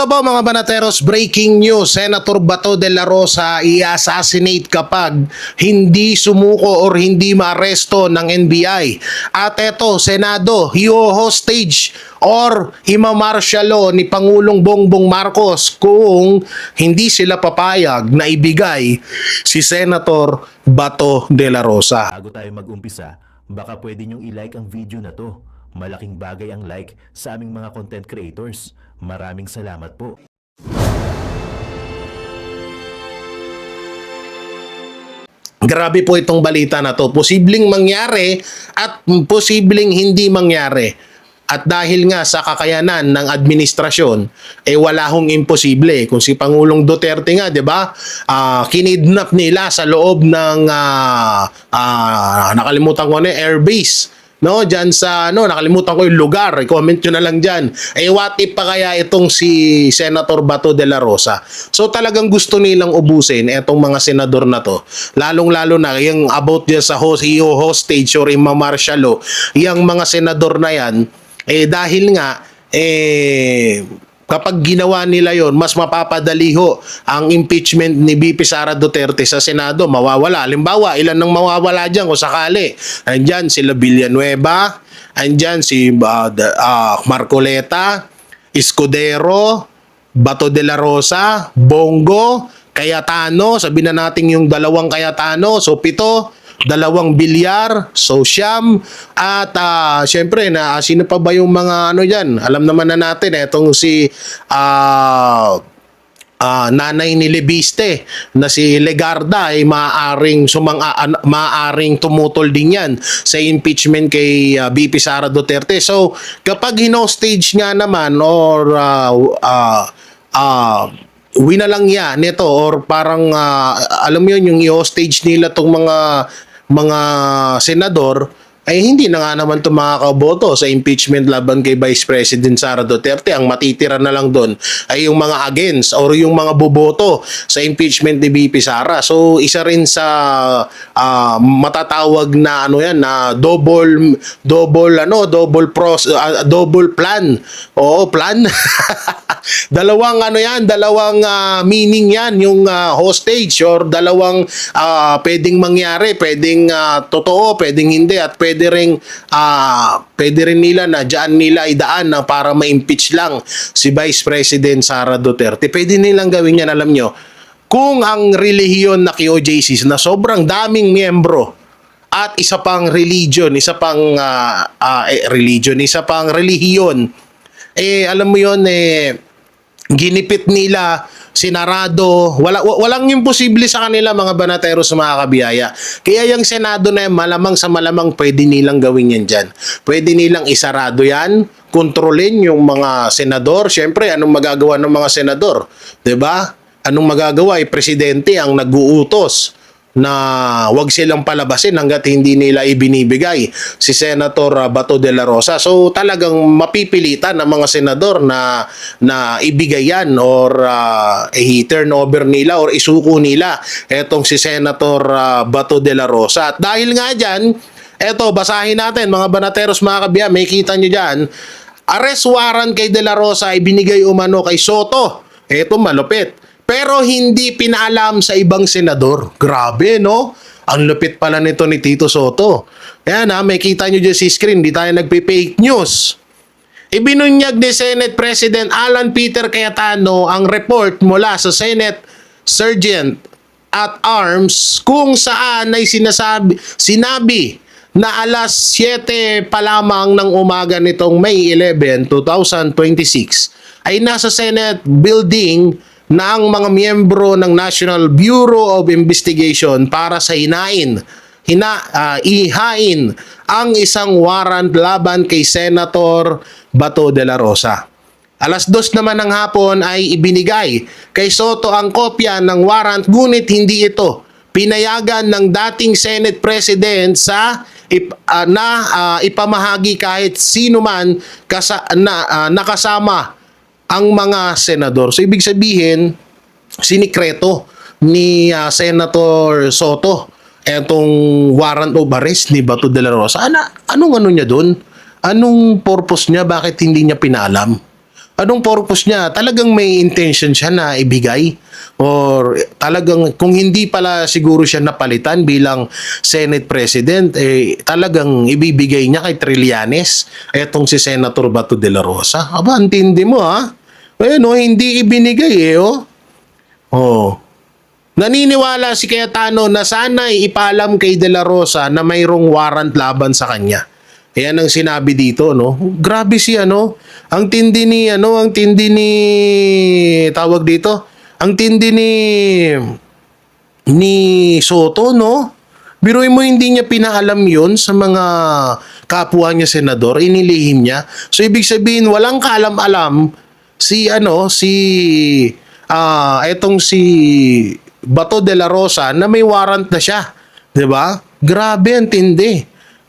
Ito po mga banateros, breaking news. Senator Bato de la Rosa i-assassinate kapag hindi sumuko or hindi maaresto ng NBI. At ito, Senado, i-hostage or imamarsyalo ni Pangulong Bongbong Marcos kung hindi sila papayag na ibigay si Senator Bato de la Rosa. Bago tayo mag-umpisa, baka pwede niyong i-like ang video na to. Malaking bagay ang like sa aming mga content creators. Maraming salamat po. Grabe po itong balita na to. Posibleng mangyari at posibleng hindi mangyari. At dahil nga sa kakayanan ng administrasyon, wala hong imposible. Kung si Pangulong Duterte nga, di ba, kinidnap nila sa loob ng, nakalimutan ko na, airbase. No, diyan sa nakalimutan ko yung lugar. I-comment nyo na lang diyan. What if pa kaya itong si Senator Bato de la Rosa? So talagang gusto nilang ubusin etong mga senador na to. Lalong-lalo na yung about diyan sa hostage or imamarsyalo, yung mga senador na yan, dahil nga kapag ginawa nila yon, mas mapapadali ho ang impeachment ni VP Sara Duterte sa Senado. Mawawala. Halimbawa, ilan nang mawawala dyan kung sakali? Andyan sila Villanueva, andyan si Marcoleta, Escudero, Bato de la Rosa, Bongo, Cayetano, sabihin na natin yung dalawang Cayetano, so 7, 2 Villar, so siyam, at syempre sino pa ba yung mga diyan? Alam naman na natin etong si nanay ni Lebiste na si Legarda ay maaaring tumutol din yan sa impeachment kay VP Sara Duterte. So kapag hinostage nga naman or winalang yan nito or parang alam mo yun, yung i-hostage nila tong mga senador, ay hindi na nga naman ito makakaboto sa impeachment laban kay Vice President Sara Duterte. Ang matitira na lang doon ay yung mga against or yung mga boboto sa impeachment ni VP Sara. So isa rin sa matatawag na na double plan. Oo, plan. Dalawang dalawang meaning yan, yung hostage or dalawang pwedeng mangyari, pwedeng totoo, pwedeng hindi, at pwede rin nila na diyan nila idaan na para ma-impeach lang si Vice President Sara Duterte. Pwede nilang gawin yan, alam nyo. Kung ang relihiyon na QJC na sobrang daming miyembro at isa pang religion, isa pang relihiyon, alam mo yon, ginipit nila, sinarado, walang imposible sa kanila mga banateros mga kabiyaya. Kaya yung Senado na yan, malamang sa malamang pwede nilang gawin yan dyan. Pwede nilang isarado yan, kontrolin yung mga senador. Siyempre, anong magagawa ng mga senador? 'Di ba? Anong magagawa? Presidente ang nag-uutos na wag silang palabasin hanggat hindi nila ibinibigay si Senator Bato de la Rosa. So talagang mapipilitan ng mga senador na ibigay yan or i-turn over nila or isuko nila etong si Senator Bato de la Rosa. At dahil nga dyan, eto, basahin natin mga banateros mga kabiya, may kita nyo dyan, arrest warrant kay de la Rosa ay binigay umano kay Soto. Eto, malupit. Pero hindi pinaalam sa ibang senador. Grabe, no? Ang lupit pala nito ni Tito Soto. Ayan may kita nyo dyan sa screen. Di tayo nagpe-fake news. Ibinunyag ni Senate President Alan Peter Cayetano ang report mula sa Senate Sergeant at Arms kung saan ay sinabi na alas 7 pa lamang ng umaga nitong May 11, 2026 ay nasa Senate building na ang mga miyembro ng National Bureau of Investigation para sa ihain ang isang warrant laban kay Senator Bato de la Rosa. Alas 2 naman ng hapon ay ibinigay kay Soto ang kopya ng warrant, ngunit hindi ito pinayagan ng dating Senate President ipamahagi kahit sino man nakasama ang mga senador. So ibig sabihin, sinikreto ni Senator Soto etong warrant of arrest ni Bato de la Rosa. Anong niya doon? Anong purpose niya? Bakit hindi niya pinalam? Anong purpose niya? Talagang may intention siya na ibigay? Or talagang kung hindi pala siguro siya napalitan bilang Senate President, talagang ibibigay niya kay Trillanes etong si Senator Bato de la Rosa? Aba, antindi mo ha? Ayun hindi ibinigay Oh. Naniniwala si Cayetano na sana'y ipaalam kay De La Rosa na mayroong warrant laban sa kanya. Yan ang sinabi dito, no? Grabe si ang tindi ni tawag dito, ang tindi ni Soto, no? Biruin mo, hindi niya pinaalam yon sa mga kapwa niya senador, inilihim niya. So ibig sabihin walang kaalam-alam etong si Bato de la Rosa na may warrant na siya, 'di ba? Grabe ang tindi.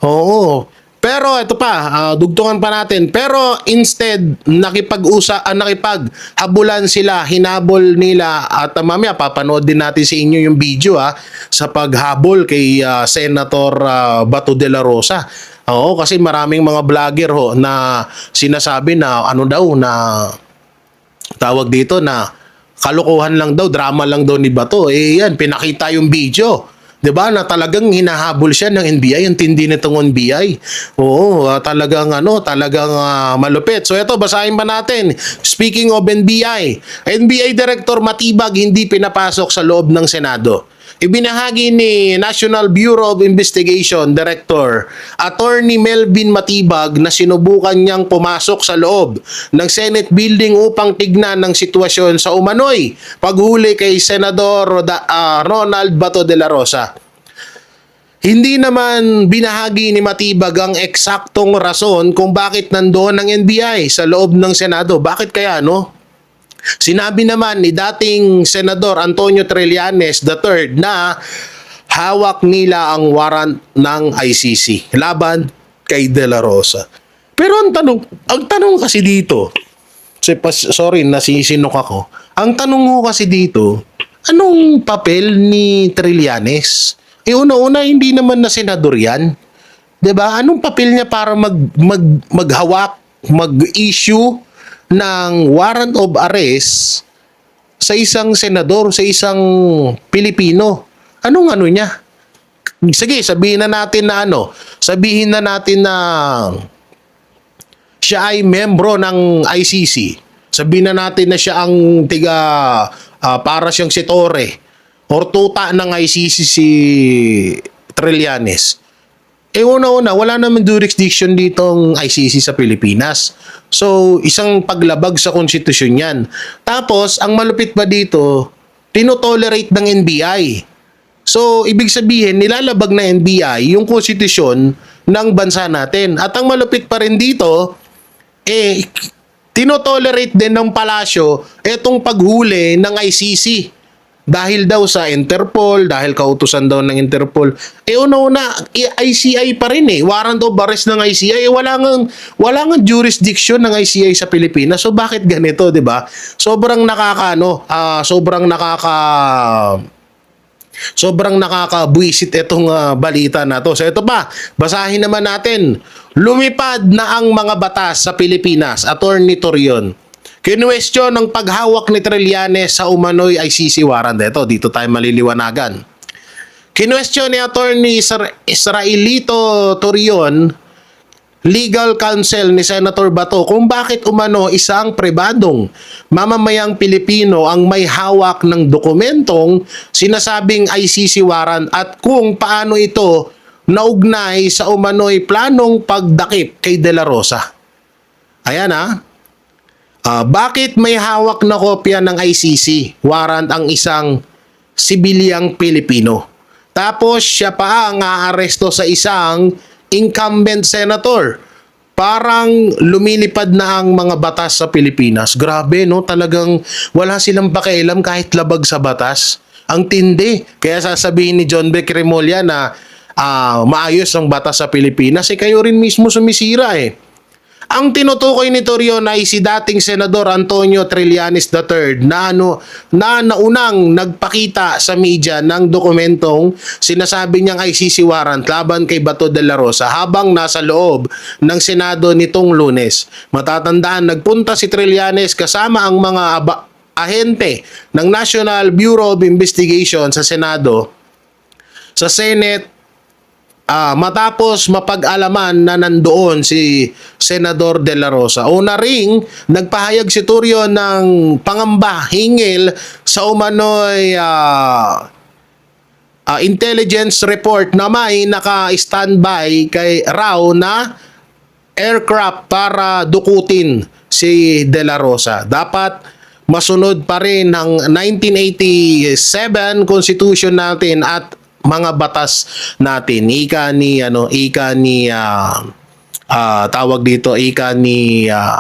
Oo. Pero ito pa, dugtungan pa natin. Pero instead nakipaghabulan sila, hinabol nila at mamaya papanood din natin sa inyo yung video sa paghabol kay Senator Bato de la Rosa. Oo, kasi maraming mga vlogger na sinasabi na na tawag dito na kalokohan lang daw, drama lang daw ni Bato. Yan, pinakita yung video. 'Di ba? Na talagang hinahabol siya ng NBI, ang tindi nitong NBI. Oo, talagang malupit. So ito, basahin pa natin. Speaking of NBI, NBI Director Matibag hindi pinapasok sa loob ng Senado. Ibinahagi ni National Bureau of Investigation Director Attorney Melvin Matibag na sinubukan niyang pumasok sa loob ng Senate building upang tignan ng sitwasyon sa umano'y paghuli kay Senador Ronald Bato de la Rosa. Hindi naman binahagi ni Matibag ang eksaktong rason kung bakit nandoon ang NBI sa loob ng Senado. Bakit kaya, no? Sinabi naman ni dating Senador Antonio Trillanes III na hawak nila ang warrant ng ICC laban kay De La Rosa. Pero ang tanong kasi dito, sorry, nasisinok ako. Ang tanong ko kasi dito, anong papel ni Trillanes? Una-una, hindi naman na senador yan. 'Di ba? Anong papel niya para maghawak, mag-issue ng warrant of arrest sa isang senador, sa isang Pilipino? Anong niya? Sige, sabihin na natin na siya ay membro ng ICC. Sabihin na natin na siya ang para siyang si Torre or tuta ng ICC si Trillanes. Una-una, wala naman jurisdiction ditong ICC sa Pilipinas. So, isang paglabag sa konstitusyon yan. Tapos, ang malupit pa dito, tinotolerate ng NBI. So, ibig sabihin, nilalabag na NBI yung konstitusyon ng bansa natin. At ang malupit pa rin dito, tinotolerate din ng palasyo etong paghuli ng ICC. Dahil daw sa Interpol, dahil kautusan daw ng Interpol. Una-una, ICI pa rin warrant of arrest ng ICI. Wala nga jurisdiction ng ICI sa Pilipinas. So bakit ganito, 'di ba? Sobrang nakakabuisit itong balita na to. So ito pa, basahin naman natin. Lumipad na ang mga batas sa Pilipinas, Attorney Torion. Kinwestiyon ng paghawak ni Trillanes sa umano'y ICC warrant. Dito tayo maliliwanagan. Kinwestiyon ni Attorney Israelito Torion, legal counsel ni Senator Bato, kung bakit umano isang pribadong mamamayang Pilipino ang may hawak ng dokumentong sinasabing ICC warrant at kung paano ito naugnay sa umano'y planong pagdakip kay De La Rosa. Ayan bakit may hawak na kopya ng ICC warrant ang isang sibilyang Pilipino? Tapos siya pa ang aaresto sa isang incumbent senator. Parang lumilipad na ang mga batas sa Pilipinas. Grabe, no? Talagang wala silang pakialam kahit labag sa batas. Ang tindi. Kaya sasabihin ni John Beck Remulla na maayos ang batas sa Pilipinas. Kayo rin mismo sumisira Ang tinutukoy ni Torion ay si dating Senador Antonio Trillanes III na naunang nagpakita sa media ng dokumentong sinasabi niyang ICC warrant laban kay Bato de la Rosa habang nasa loob ng Senado nitong Lunes. Matatandaan, nagpunta si Trillanes kasama ang mga ahente ng National Bureau of Investigation sa Senado, sa Senate, matapos mapag-alaman na nandoon si Senador De La Rosa. Una ring nagpahayag si Torion ng pangamba hinggil sa umano'y intelligence report na may naka-standby kay raw na aircraft para dukutin si De La Rosa. Dapat masunod pa rin ang 1987 Constitution natin at mga batas natin. Ika ni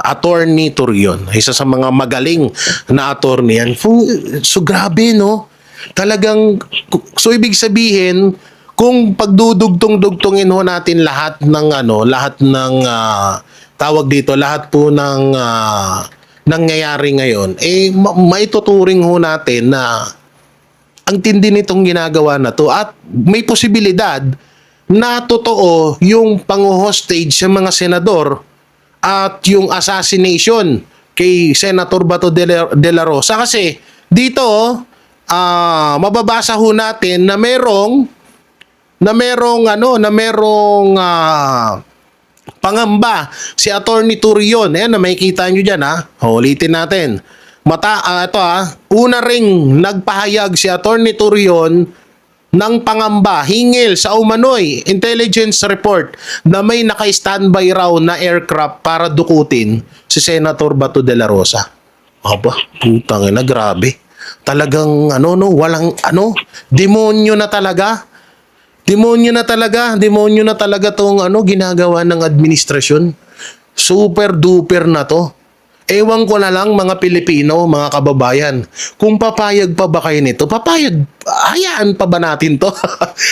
Attorney Torion. Isa sa mga magaling na attorney yan. So grabe, no? Talagang, so ibig sabihin, kung pagdudugtong-dugtongin ho natin lahat ng lahat po ng nangyayari ngayon, maituturing ho natin na ang tindi nitong ginagawa na to at may posibilidad na totoo yung pang-hostage sa mga senador at yung assassination kay Senator Bato de la Rosa. Kasi dito mababasa ho natin na merong pangamba si Attorney Torion. Ayan, na makikita nyo dyan, ulitin natin. Una ring nagpahayag si Attorney Torion ng pangamba hingil sa umano'y intelligence report na may naka-standby raw na aircraft para dukutin si Senator Bato de la Rosa. Aba, putang ina, grabe. Talagang walang demonyo na talaga. Demonyo na talaga tong ginagawa ng administrasyon. Super duper na to. Ewan ko na lang mga Pilipino, mga kababayan, kung papayag pa ba kayo nito? Hayaan pa ba natin to?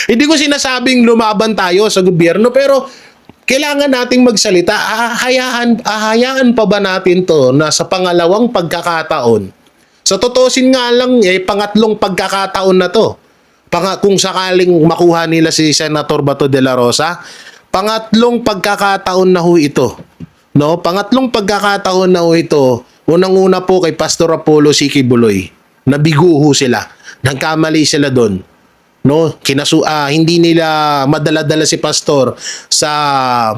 Hindi ko sinasabing lumaban tayo sa gobyerno, pero kailangan nating magsalita. Hayaan pa ba natin to na sa pangalawang pagkakataon? Sa totoosin nga lang, pangatlong pagkakataon na to. Kung sakaling makuha nila si Senator Bato de la Rosa, pangatlong pagkakataon na ho ito. No, pangatlong pagkakataon na ito, unang-una po kay Pastor Apollo C. Quiboloy. Nabigo ho sila. Nagkamali sila doon. No, hindi nila madala-dala si Pastor sa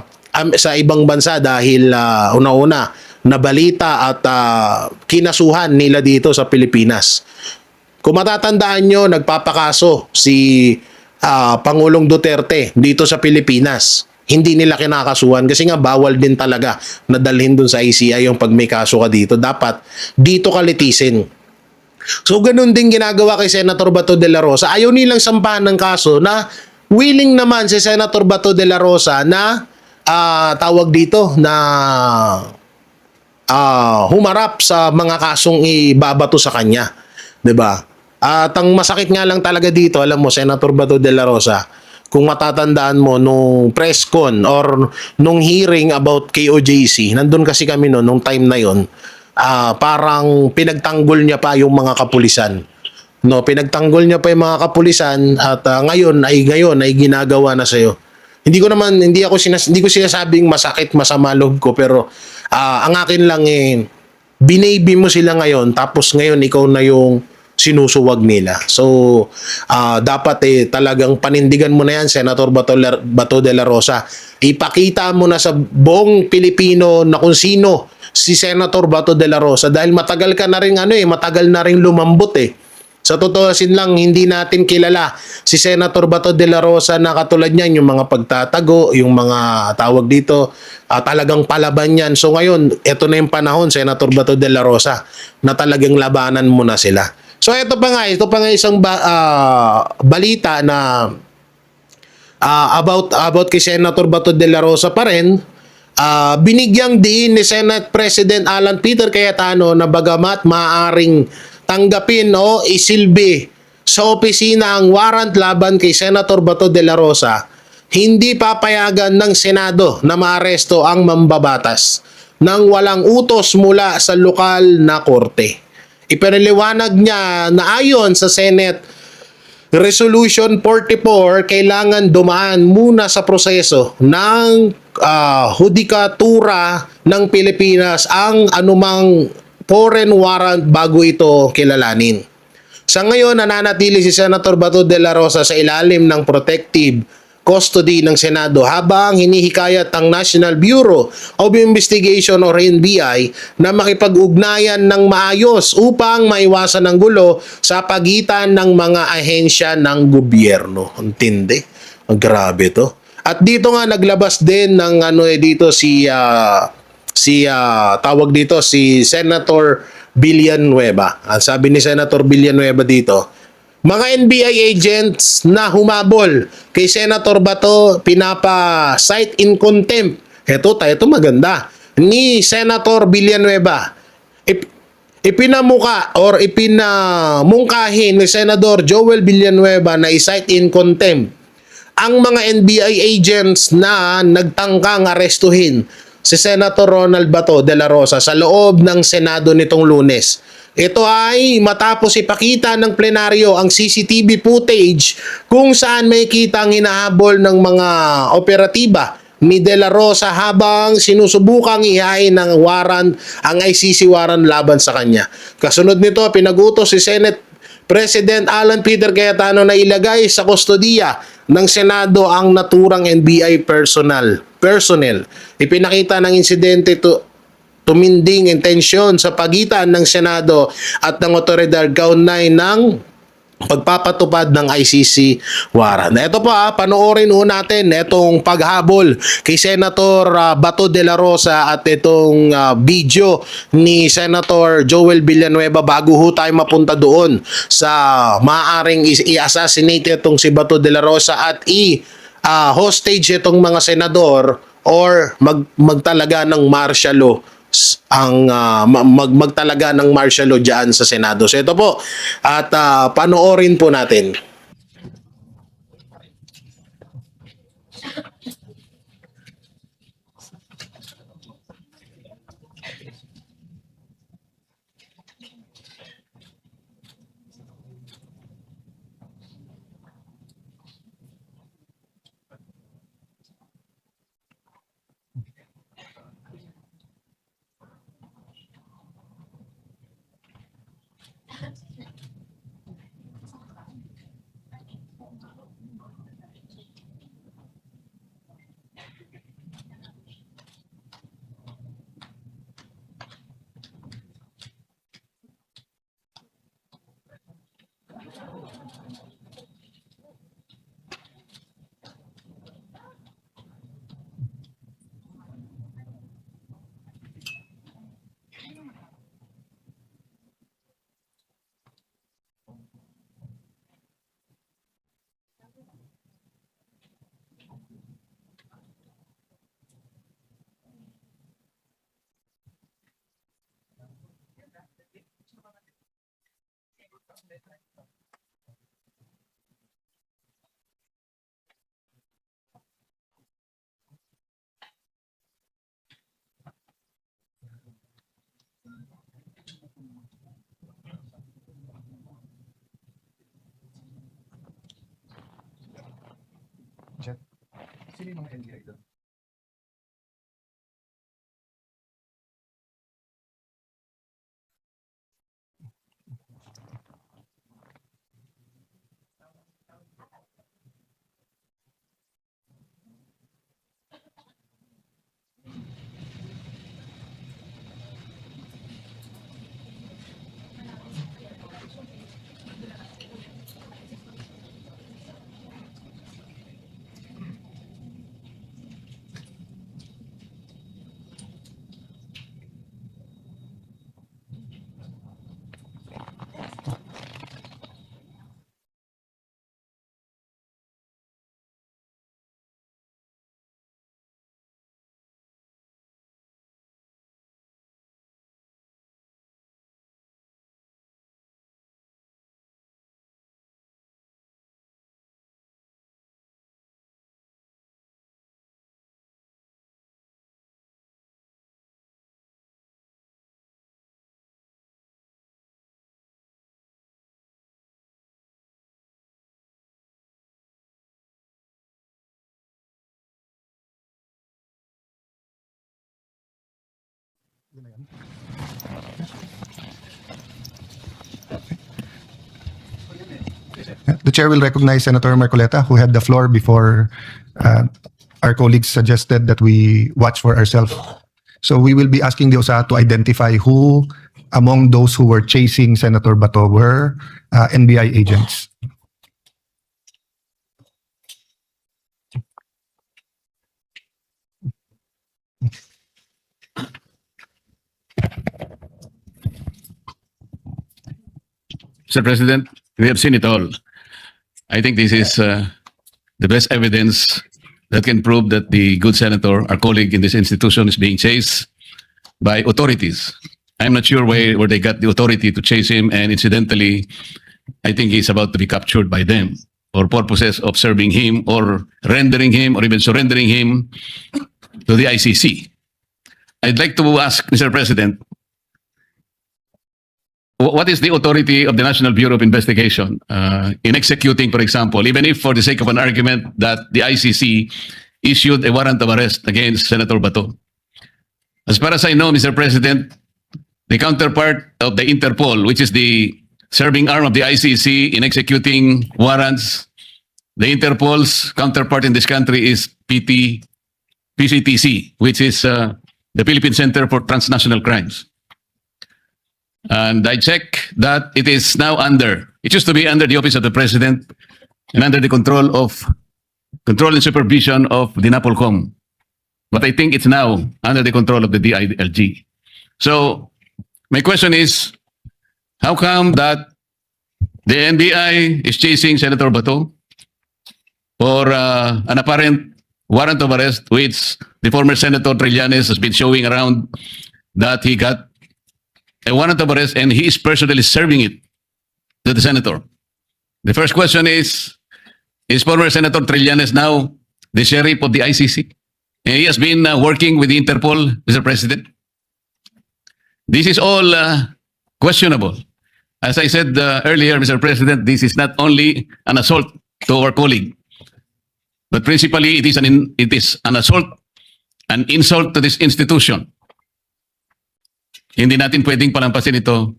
ibang bansa dahil una-una nabalita at kinasuhan nila dito sa Pilipinas. Kung matatandaan nyo, nagpapakaso si Pangulong Duterte dito sa Pilipinas. Hindi nila kinakasuhan kasi nga bawal din talaga na dalhin dun sa ICI yung pag may kaso ka dito. Dapat dito ka litisin. So ganun din ginagawa kay Senator Bato de la Rosa. Ayaw nilang sampahan ng kaso na willing naman si Senator Bato de la Rosa na humarap sa mga kasong ibabato sa kanya. 'Di ba? At ang masakit nga lang talaga dito, alam mo, Senator Bato de la Rosa, kung matatandaan mo nung press con or nung hearing about KOJC, nandun kasi kami nung time na yon, parang pinagtanggol niya pa yung mga kapulisan. No, pinagtanggol niya pa yung mga kapulisan at ngayon ay ginagawa na sa'yo. Hindi ko sinasabing masakit, masama loob ko, pero ang akin lang binaybi mo sila ngayon tapos ngayon ikaw na yung sinusuwag nila. So, dapat talagang panindigan mo na yan, Senator Bato de la Rosa. Ipakita mo na sa buong Pilipino na kung sino si Senator Bato de la Rosa dahil matagal ka na rin matagal na rin lumambot Sa totoosin lang, hindi natin kilala si Senator Bato de la Rosa na katulad niyan, yung mga pagtatago, yung mga tawag dito, talagang palaban yan. So ngayon, ito na yung panahon, Senator Bato de la Rosa, na talagang labanan mo na sila. So ito pa nga isang balita na about kay Senator Bato de la Rosa pa rin. Binigyang diin ni Senate President Alan Peter Cayetano na bagamat maaaring tanggapin o isilbi sa opisina ang warrant laban kay Senator Bato de la Rosa, hindi papayagan ng Senado na maaresto ang mambabatas nang walang utos mula sa lokal na korte. Ipinaliwanag niya na ayon sa Senate Resolution 44, kailangan dumaan muna sa proseso ng hudikatura ng Pilipinas ang anumang foreign warrant bago ito kilalanin. Sa ngayon, nananatili si Senator Bato de la Rosa sa ilalim ng protective custody ng Senado habang hinihikayat ang National Bureau of Investigation or NBI na makipag-ugnayan ng maayos upang maiwasan ang gulo sa pagitan ng mga ahensya ng gobyerno. Intindi? Grabe to. At dito nga naglabas din ng dito tawag dito si Senator Villanueva. Sabi ni Senator Villanueva dito, mga NBI agents na humabol kay Senator Bato pinapa-cite in contempt. Ito maganda. Ni Senator Villanueva. Ipinamuka or ipinamungkahin ni Senator Joel Villanueva na i-cite in contempt ang mga NBI agents na nagtangkang arestuhin si Senator Ronald Bato de la Rosa sa loob ng Senado nitong Lunes. Ito ay matapos ipakita ng plenaryo ang CCTV footage kung saan may kita ang hinahabol ng mga operatiba ni De La Rosa habang sinusubukang ihain ng warrant ang ICC warrant laban sa kanya. Kasunod nito, pinagutos si Senate President Alan Peter Cayetano na ilagay sa kustodiya ng Senado ang naturang NBI personnel. Ipinakita ng insidente tuminding intensyon sa pagitan ng Senado at ng otoridad kaugnay ng pagpapatupad ng ICC warrant. Ito pa, panoorin natin itong paghabol kay Senator Bato de la Rosa at itong video ni Senator Joel Villanueva bago tayo mapunta doon sa maaaring i-assassinate itong si Bato de la Rosa at hostage itong mga senador or magtalaga ng martial law magtalaga ng martial law dyan sa Senado. So ito po, at panoorin po natin. Sino yung mga NBI doon? The chair will recognize Senator Marcoleta, who had the floor before our colleagues suggested that we watch for ourselves. So we will be asking the OSA to identify who among those who were chasing Senator Bato were NBI agents. Mr. President, we have seen it all. I think this is the best evidence that can prove that the good senator, our colleague in this institution, is being chased by authorities. I'm not sure where they got the authority to chase him, and incidentally, I think he's about to be captured by them for purposes of serving him or rendering him or even surrendering him to the ICC. I'd like to ask, Mr. President, what is the authority of the National Bureau of Investigation in executing, for example, even if for the sake of an argument that the ICC issued a warrant of arrest against Senator Bato? As far as I know, Mr. President, the counterpart of the Interpol, which is the serving arm of the ICC in executing warrants, the Interpol's counterpart in this country is PCTC, which is the Philippine Center for Transnational Crimes. And I check that it is now it used to be under the Office of the President and under the control and supervision of the NAPOLCOM. But I think it's now under the control of the DILG. So my question is, how come that the NBI is chasing Senator Bato for an apparent warrant of arrest, which the former Senator Trillanes has been showing around that he got a warrant of arrest and he is personally serving it to the senator? The first question is former Senator Trillanes now the sheriff of the ICC? And he has been working with the Interpol, Mr. President. This is all questionable. As I said earlier, Mr. President, this is not only an assault to our colleague, but principally it is an assault, an insult to this institution. Hindi natin pwedeng palampasin ito,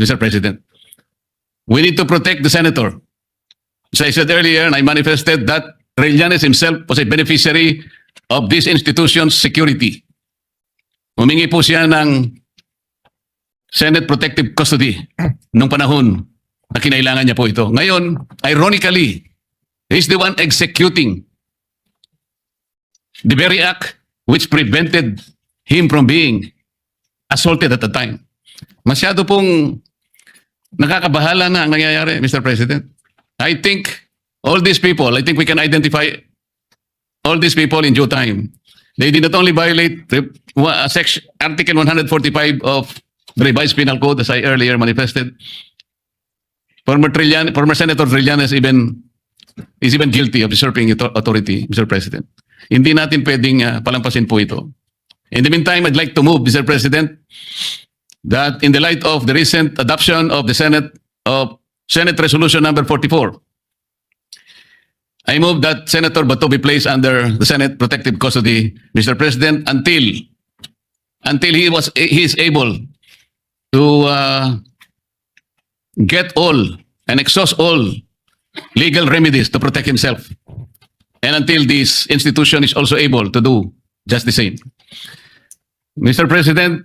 Mr. President. We need to protect the senator. As I said earlier, and I manifested that Trillanes himself was a beneficiary of this institution's security. Humingi po siya ng Senate Protective Custody nung panahon na kinailangan niya po ito. Ngayon, ironically, he's the one executing the very act which prevented him from being assaulted at the time. Masyado pong nakakabahala na ang nangyayari, Mr. President. I think I think we can identify all these people in due time. They did not only violate Article 145 of the revised penal code, as I earlier manifested. Former Senator Trillanes is even guilty of usurping authority, Mr. President. Hindi natin pwedeng palampasin po ito. In the meantime, I'd like to move, Mr. President, that in the light of the recent adoption of the Senate Resolution number 44, I move that Senator Bato be placed under the Senate Protective Custody, Mr. President, until he is able to get all and exhaust all legal remedies to protect himself, and until this institution is also able to do just the same. Mr. President,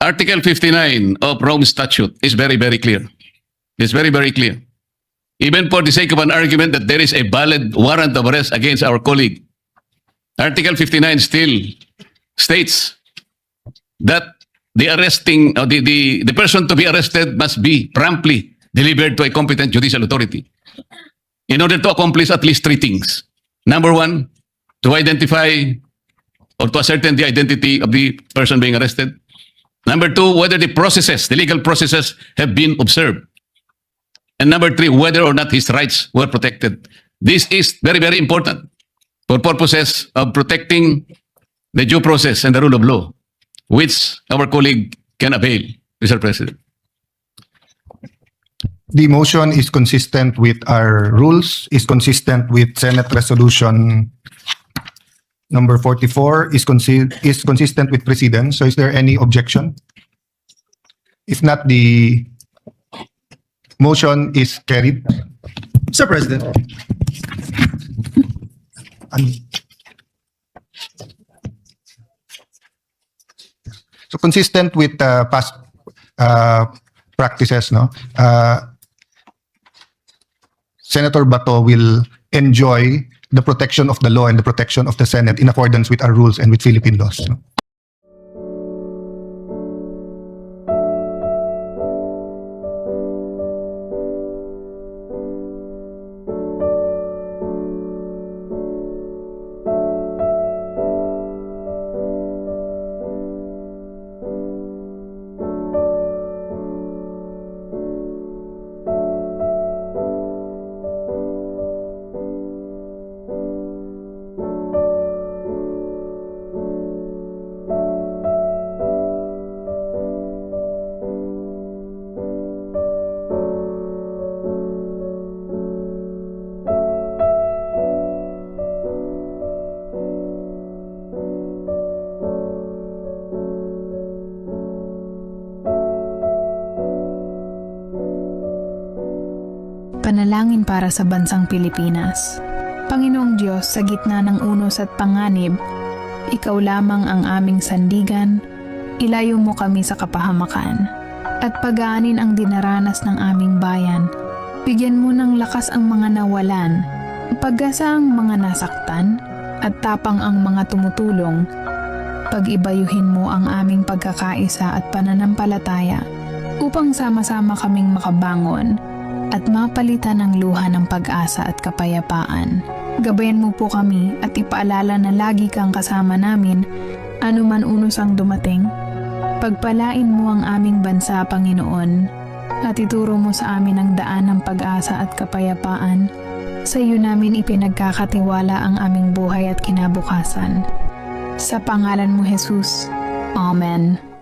Article 59 of Rome Statute is very, very clear. It's very, very clear. Even for the sake of an argument that there is a valid warrant of arrest against our colleague, Article 59 still states that the person to be arrested must be promptly delivered to a competent judicial authority in order to accomplish at least three things. Number one, to identify or to ascertain the identity of the person being arrested. Number two, whether the legal processes have been observed. And number three, whether or not his rights were protected. This is very, very important for purposes of protecting the due process and the rule of law, which our colleague can avail, Mr. President. The motion is consistent with our rules, is consistent with Senate Resolution number 44 is consistent with precedence. So is there any objection? If not, the motion is carried. Mr. President, So consistent with past practices, no? Senator Bato will enjoy the protection of the law and the protection of the Senate in accordance with our rules and with Philippine laws. No? Panalangin para sa bansang Pilipinas. Panginoong Diyos, sa gitna ng unos at panganib, Ikaw lamang ang aming sandigan, ilayo mo kami sa kapahamakan, at pagaanin ang dinaranas ng aming bayan. Bigyan mo ng lakas ang mga nawalan, pag-asa ang mga nasaktan, at tapang ang mga tumutulong. Pag-ibayuhin mo ang aming pagkakaisa at pananampalataya upang sama-sama kaming makabangon at mapalitan ng luha ng pag-asa at kapayapaan. Gabayan mo po kami at ipaalala na lagi kang kasama namin anuman unos ang dumating. Pagpalain mo ang aming bansa, Panginoon, at ituro mo sa amin ang daan ng pag-asa at kapayapaan. Sa iyo namin ipinagkakatiwala ang aming buhay at kinabukasan. Sa pangalan mo, Jesus. Amen.